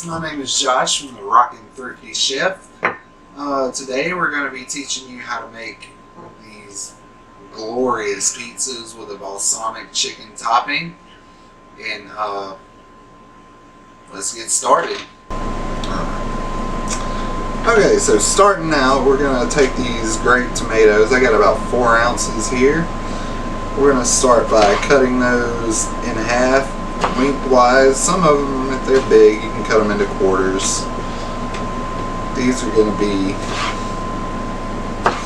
My name is Josh from the Rockin' Thrifty Chef. Today we're going to be teaching you how to make these glorious pizzas with a balsamic chicken topping. And let's get started. Okay, so starting out, we're going to take these grape tomatoes. I got about 4 ounces here. We're going to start by cutting those in half, lengthwise. Some of them, if they're big, you can cut them into quarters. These are going to be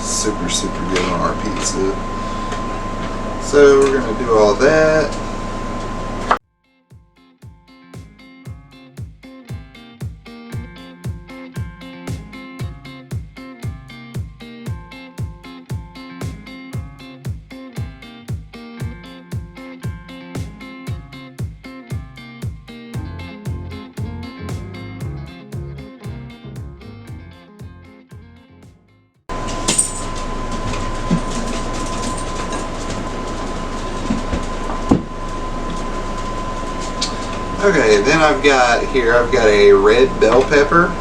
super good on our pizza. So we're going to do all that. Okay, then I've got a red bell pepper.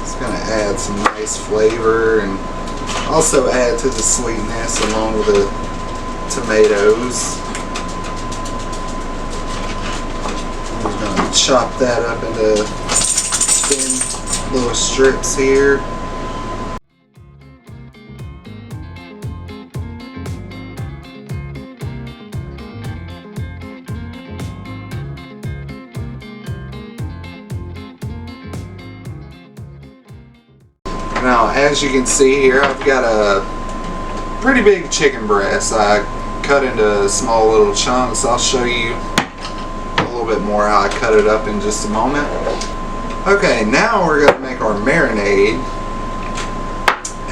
It's going to add some nice flavor and also add to the sweetness along with the tomatoes. I'm going to chop that up into thin little strips here. Now, as you can see here, I've got a pretty big chicken breast. I cut into small little chunks. I'll show you a little bit more how I cut it up in just a moment. Okay, now we're going to make our marinade.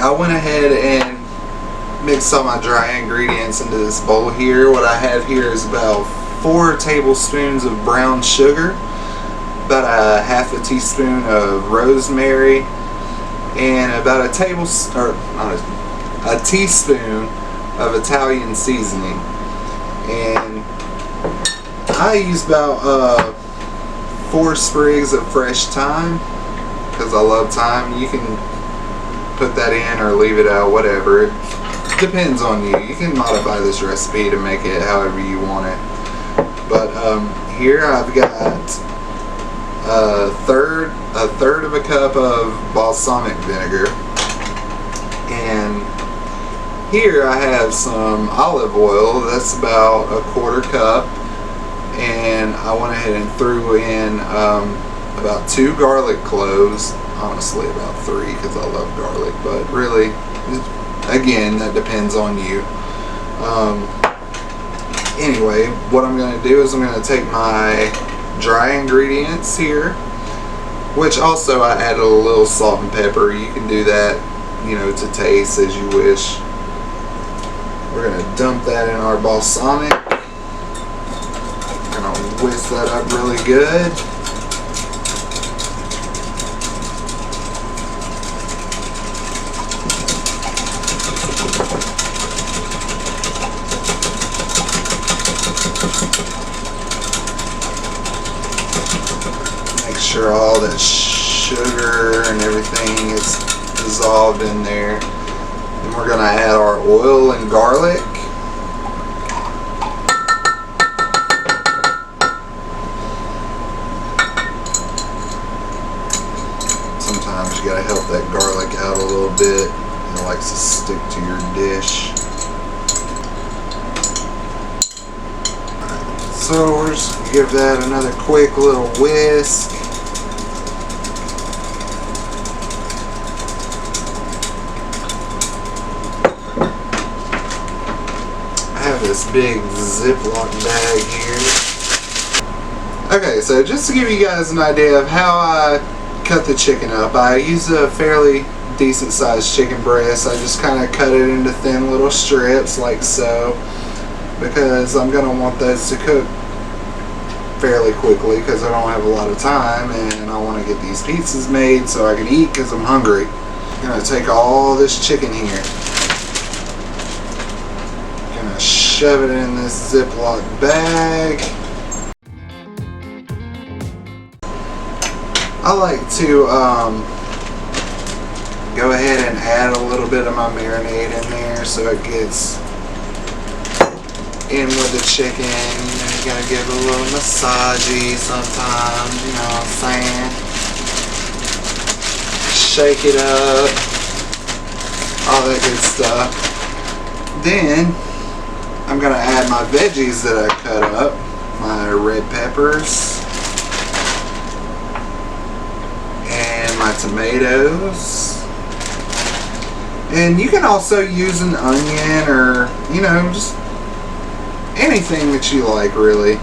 I went ahead and mixed all my dry ingredients into this bowl here. What I have here is about 4 tablespoons of brown sugar, about a half a teaspoon of rosemary, and about a teaspoon of Italian seasoning. And I use about 4 sprigs of fresh thyme because I love thyme. You can put that in or leave it out, whatever. It depends on you. You can modify this recipe to make it however you want it. But here I've got a third of a cup of balsamic vinegar, and here I have some olive oil. That's about a 1/4 cup, and I went ahead and threw in about 2 garlic cloves. Honestly, about 3 because I love garlic, but really, again, that depends on you. Anyway, what I'm going to do is I'm going to take my dry ingredients here, which also I added a little salt and pepper. You can do that, to taste as you wish. We're going to dump that in our balsamic. We're going to whisk that up really good. Make sure all that sugar and everything is dissolved in there. Then we're going to add our oil and garlic. Sometimes you got to help that garlic out a little bit. It likes to stick to your dish. So we're just going to give that another quick little whisk. I have this big Ziploc bag here. Okay, so just to give you guys an idea of how I cut the chicken up, I use a fairly decent sized chicken breast. I just kind of cut it into thin little strips like so, because I'm going to want those to cook fairly quickly because I don't have a lot of time and I want to get these pizzas made so I can eat because I'm hungry. I'm going to take all this chicken here. I'm going to shove it in this Ziploc bag. I like to go ahead and add a little bit of my marinade in there so it gets in with the chicken. You gotta give it a little massagey sometimes, you know what I'm saying? Shake it up, all that good stuff. Then I'm gonna add my veggies that I cut up, my red peppers and my tomatoes. And you can also use an onion or, you know, just anything that you like, really.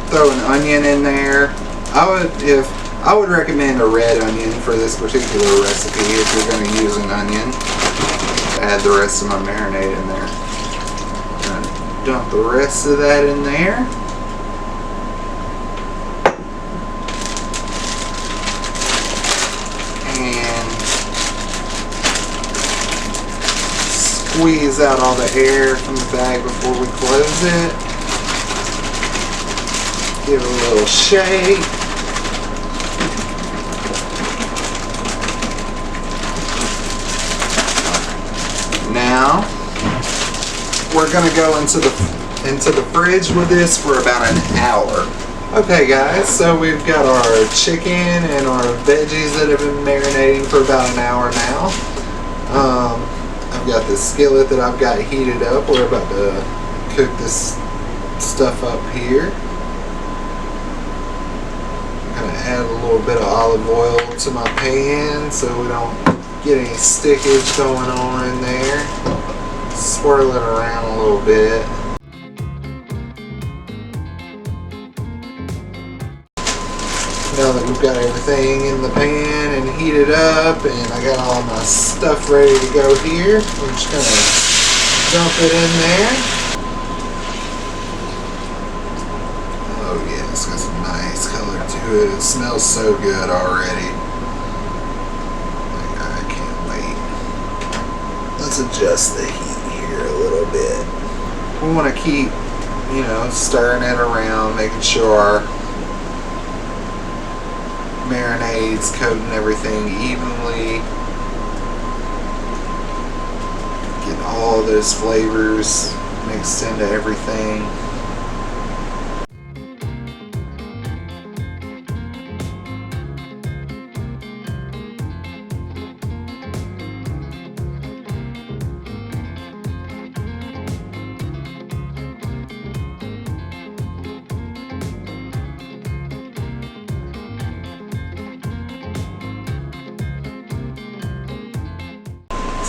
Throw an onion in there. I would recommend a red onion for this particular recipe if you're going to use an onion. Add the rest of my marinade in there. Dump the rest of that in there. And squeeze out all the air from the bag before we close it. Give it a little shake. Now we're gonna go into the fridge with this for about an hour. Okay guys, so we've got our chicken and our veggies that have been marinating for about an hour now. I've got this skillet that I've got heated up. We're about to cook this stuff up here. I'm gonna add a little bit of olive oil to my pan so we don't get any stickage going on in there. Swirl it around a little bit. Now that we've got everything in the pan and heated up and I got all my stuff ready to go here, we're just going to dump it in there. Oh yeah, it's got some nice color to it. It smells so good already. I can't wait. Let's adjust the heat here a little bit. We want to keep, you know, stirring it around, making sure our marinades coating everything evenly. Get all those flavors mixed into everything.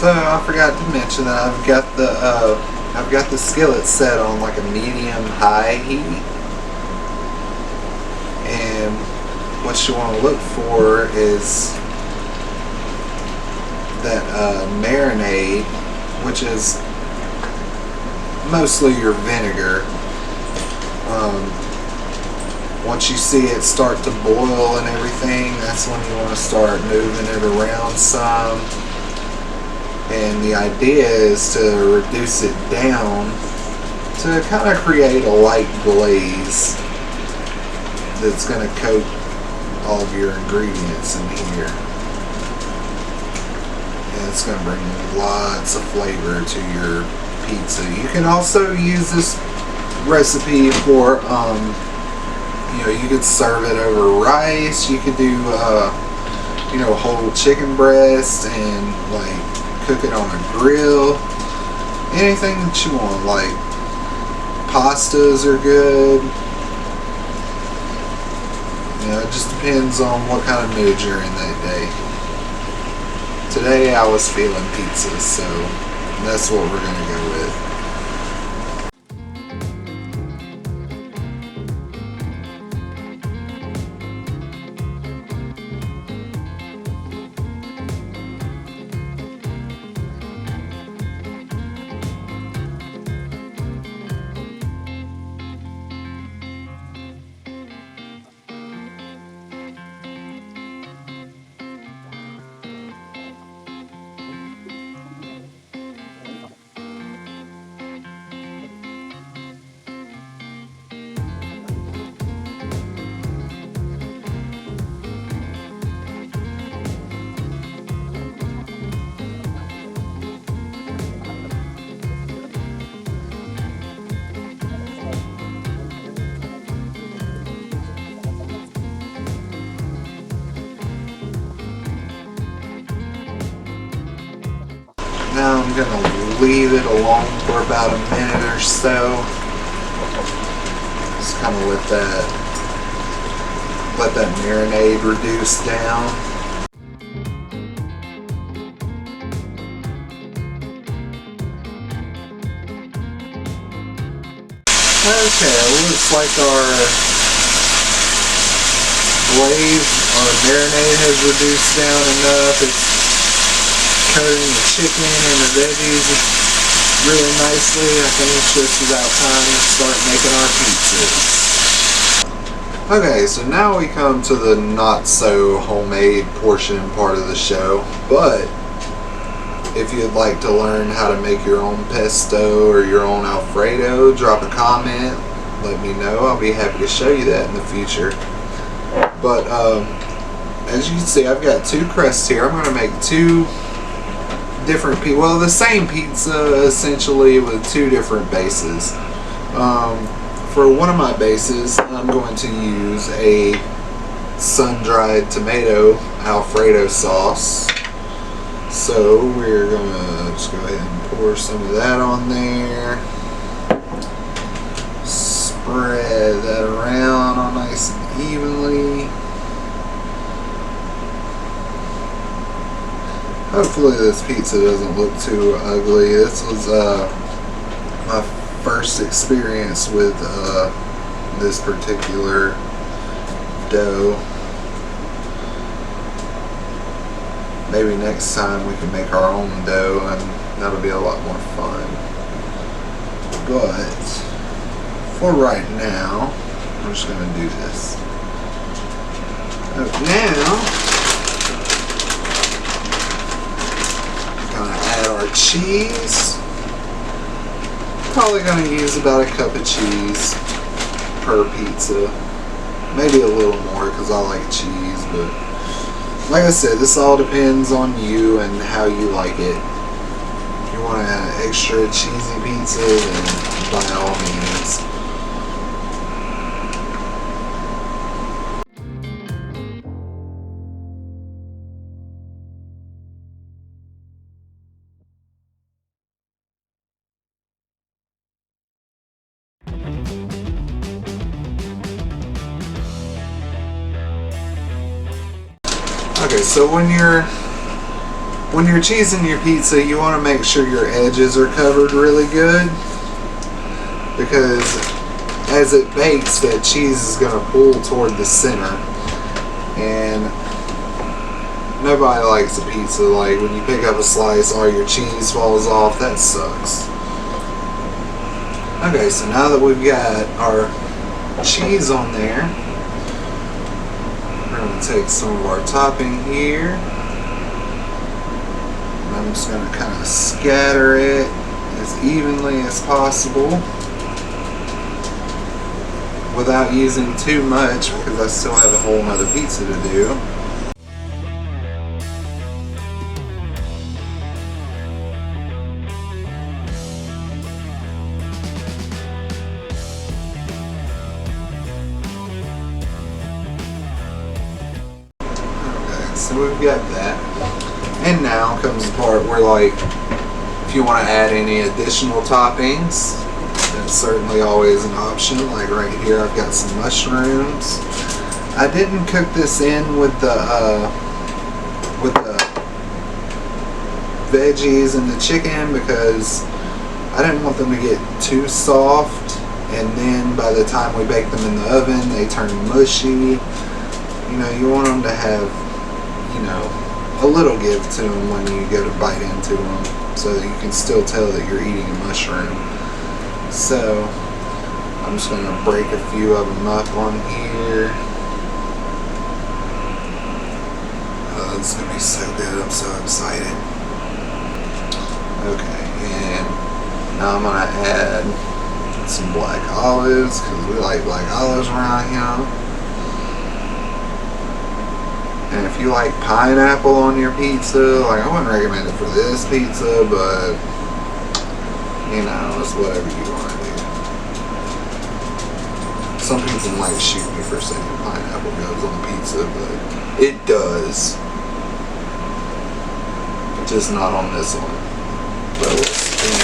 So I forgot to mention that I've got the skillet set on like a medium-high heat, and what you want to look for is that marinade, which is mostly your vinegar. Once you see it start to boil and everything, that's when you want to start moving it around some. And the idea is to reduce it down to kind of create a light glaze that's going to coat all of your ingredients in here. And it's going to bring lots of flavor to your pizza. You can also use this recipe for, you know, you could serve it over rice. You could do, you know, whole chicken breast and like cook it on a grill. Anything that you want, like pastas are good. You know, it just depends on what kind of mood you're in that day. Today I was feeling pizza, so that's what we're gonna go with. leave it alone for about a minute or so. Just kind of let that marinade reduce down. Okay, it looks like our marinade has reduced down enough. It's coating the chicken and the veggies really nicely. I think it's just about time to start making our pizzas. Okay, so now we come to the not so homemade portion part of the show, but if you'd like to learn how to make your own pesto or your own Alfredo, drop a comment, let me know. I'll be happy to show you that in the future. But as you can see, I've got two crusts here. I'm going to make two different the same pizza essentially with two different bases. For one of my bases, I'm going to use a sun-dried tomato Alfredo sauce. So we're gonna just go ahead and pour some of that on there. Spread that around all nice and evenly. Hopefully this pizza doesn't look too ugly. This was my first experience with this particular dough. Maybe next time we can make our own dough and that'll be a lot more fun. But for right now, I'm just going to do this. Now, going to add our cheese. Probably going to use about a cup of cheese per pizza. Maybe a little more because I like cheese, but like I said, this all depends on you and how you like it. If you want an extra cheesy pizza, then by all means. Okay, so when you're cheesing your pizza, you want to make sure your edges are covered really good, because as it bakes, that cheese is going to pull toward the center, and nobody likes a pizza like when you pick up a slice, all your cheese falls off. That sucks. Okay, so now that we've got our cheese on there, we're going to take some of our topping here. And I'm just going to kind of scatter it as evenly as possible without using too much, because I still have a whole nother pizza to do. So we've got that, and now comes the part where, like, if you want to add any additional toppings, that's certainly always an option. Like right here, I've got some mushrooms. I didn't cook this in with the veggies and the chicken because I didn't want them to get too soft, and then by the time we bake them in the oven, they turn mushy. You know, you want them to have, you know, a little give to them when you go to bite into them, so that you can still tell that you're eating a mushroom. So I'm just going to break a few of them up on here. Oh, it's going to be so good. I'm so excited. Okay, and now I'm going to add some black olives, because we like black olives around here. And if you like pineapple on your pizza, like, I wouldn't recommend it for this pizza, but you know, it's whatever you want to do. Some people might shoot me for saying pineapple goes on pizza, but it does. Just not on this one. But we'll spin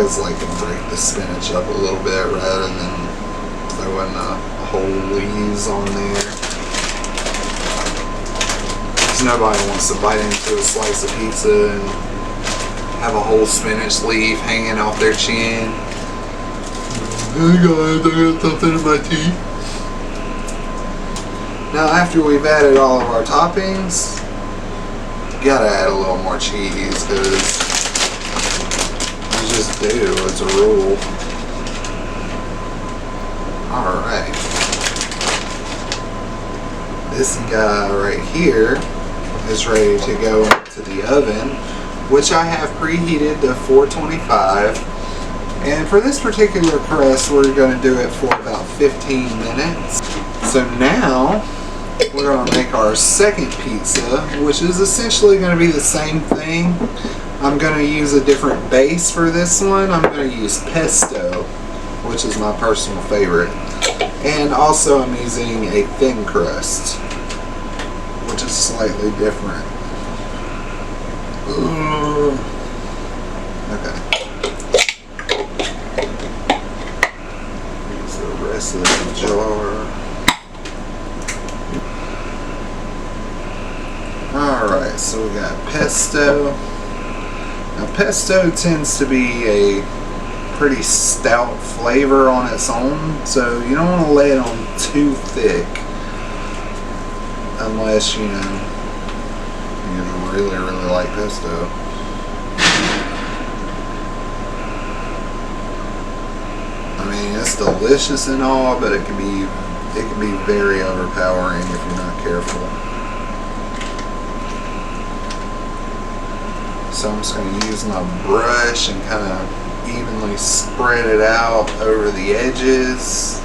always like to break the spinach up a little bit rather than throwing the whole leaves on there. Because nobody wants to bite into a slice of pizza and have a whole spinach leaf hanging off their chin. Hey guys, I got something in my teeth. Now after we've added all of our toppings, you gotta add a little more cheese because you just do, it's a rule. Alright. This guy right here is ready to go into the oven, which I have preheated to 425. And for this particular crust, we're going to do it for about 15 minutes. So now, we're going to make our second pizza, which is essentially going to be the same thing. I'm going to use a different base for this one. I'm going to use pesto, which is my personal favorite. And also I'm using a thin crust, which is slightly different. Okay. Use the rest of the jar. Alright, so we got pesto. Now pesto tends to be a pretty stout flavor on its own, so you don't want to lay it on too thick unless you really like pesto. I mean, it's delicious and all, but it can be very overpowering if you're not careful. So I'm just going to use my brush and kind of evenly spread it out over the edges.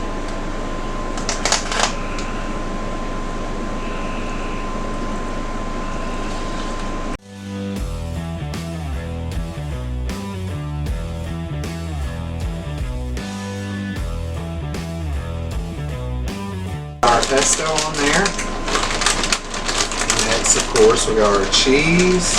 Our pesto on there. Next, of course, we got our cheese.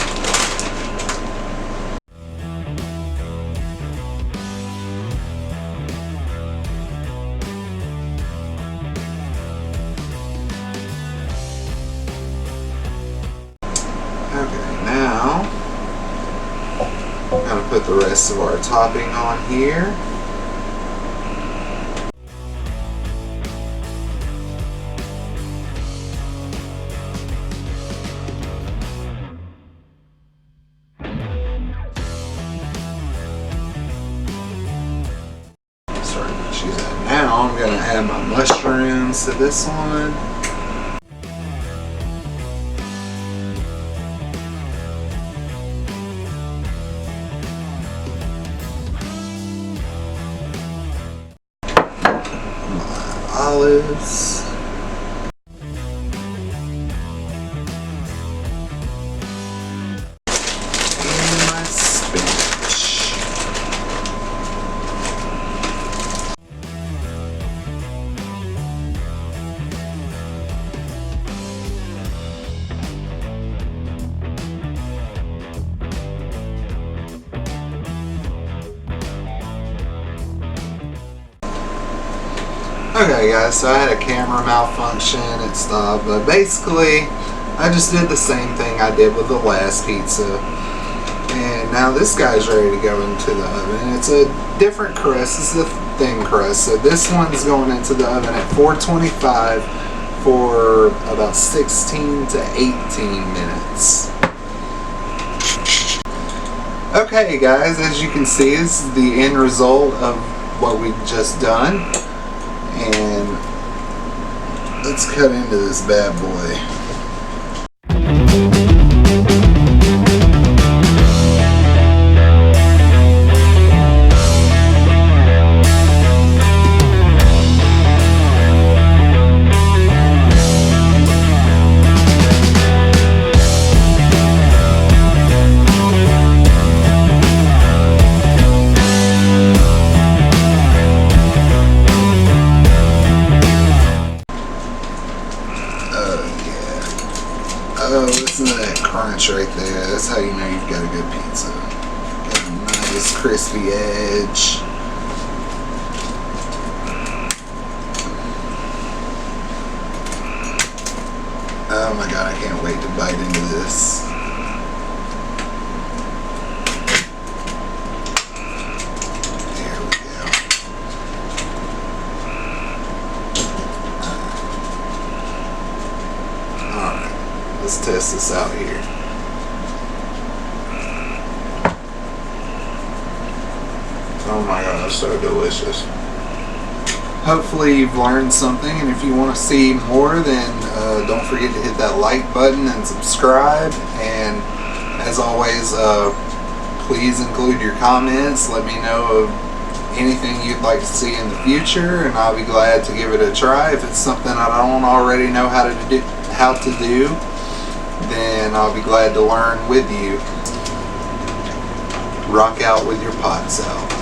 Okay, now I'm going to put the rest of our topping on here. Now I'm going to add my mushrooms to this one. My olives. And my spinach. Okay guys, so I had a camera malfunction, it stopped, but basically I just did the same thing I did with the last pizza. And now this guy's ready to go into the oven. It's a different crust, it's a thin crust. So this one's going into the oven at 425 for about 16 to 18 minutes. Okay guys, as you can see, this is the end result of what we've just done. And let's cut into this bad boy. Oh, listen to that crunch right there. That's how you know you've got a good pizza. Got a nice crispy edge. Oh my god, I can't wait to bite into this. There we go. Alright, let's test this out here. Oh my gosh, so delicious. Hopefully you've learned something, and if you want to see more, then don't forget to hit that like button and subscribe. And as always, please include your comments. Let me know of anything you'd like to see in the future, and I'll be glad to give it a try. If it's something I don't already know how to do, then I'll be glad to learn with you. Rock out with your pot salad.